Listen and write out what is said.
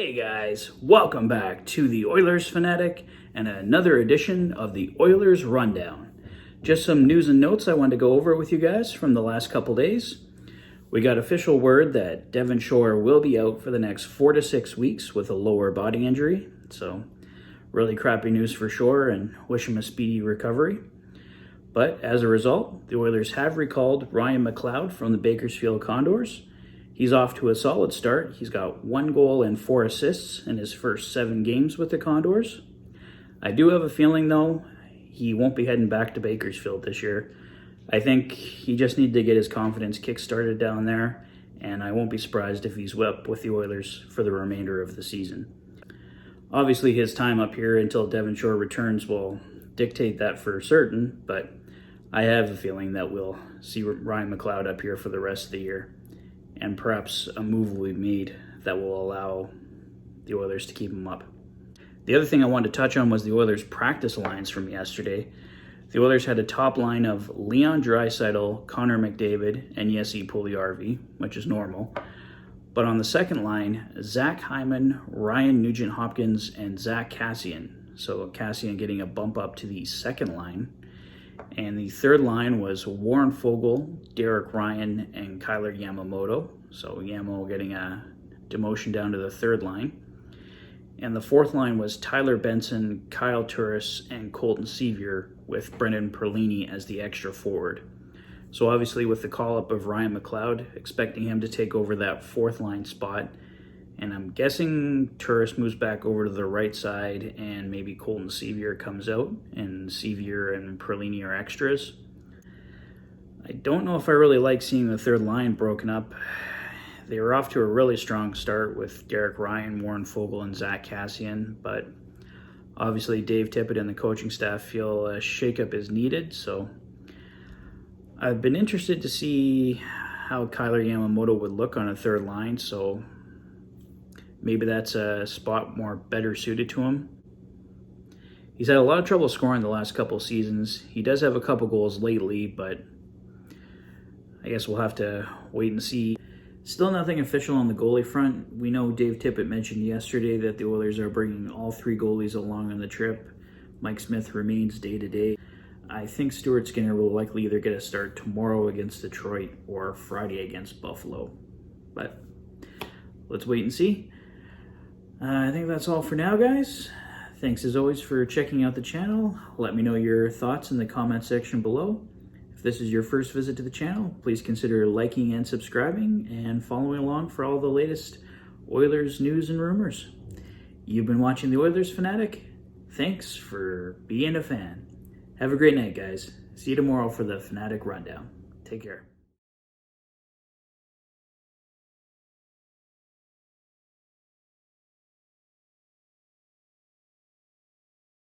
Hey guys, welcome back to the Oilers Fanatic and another edition of the Oilers Rundown. Just some news and notes I wanted to go over with you guys from the last couple days. We got official word that Devon Shore will be out for the next 4 to 6 weeks with a lower body injury. So really crappy news for Shore and wish him a speedy recovery. But as a result, the Oilers have recalled Ryan McLeod from the Bakersfield Condors. He's off to a solid start. He's got 1 goal and 4 assists in his first 7 games with the Condors. I do have a feeling, though, he won't be heading back to Bakersfield this year. I think he just needs to get his confidence kick-started down there, and I won't be surprised if he's up with the Oilers for the remainder of the season. Obviously, his time up here until Devon Shore returns will dictate that for certain, but I have a feeling that we'll see Ryan McLeod up here for the rest of the year. And perhaps a move will be made that will allow the Oilers to keep him up. The other thing I wanted to touch on was the Oilers' practice lines from yesterday. The Oilers had a top line of Leon Draisaitl, Connor McDavid, and Jesse Puljujärvi, which is normal. But on the second line, Zach Hyman, Ryan Nugent-Hopkins, and Zach Kassian. So Kassian getting a bump up to the second line. And the third line was Warren Foegele, Derek Ryan, and Kailer Yamamoto. So Yamo getting a demotion down to the third line. And the fourth line was Tyler Benson, Kyle Turris, and Colton Sevier, with Brendan Perlini as the extra forward. So obviously with the call-up of Ryan McLeod, expecting him to take over that fourth line spot. And I'm guessing Turris moves back over to the right side and maybe Colton Sevier comes out and Sevier and Perlini are extras. I don't know if I really like seeing the third line broken up. They were off to a really strong start with Derek Ryan, Warren Foegele, and Zach Kassian, but obviously Dave Tippett and the coaching staff feel a shakeup is needed, so I've been interested to see how Kailer Yamamoto would look on a third line, so maybe that's a spot better suited to him. He's had a lot of trouble scoring the last couple seasons. He does have a couple goals lately, but I guess we'll have to wait and see. Still nothing official on the goalie front. We know Dave Tippett mentioned yesterday that the Oilers are bringing all 3 goalies along on the trip. Mike Smith remains day-to-day. I think Stuart Skinner will likely either get a start tomorrow against Detroit or Friday against Buffalo. But let's wait and see. I think that's all for now, guys. Thanks as always for checking out the channel. Let me know your thoughts in the comment section below. If this is your first visit to the channel, please consider liking and subscribing and following along for all the latest Oilers news and rumors. You've been watching the Oilers Fanatic. Thanks for being a fan. Have a great night, guys. See you tomorrow for the Fanatic Rundown. Take care.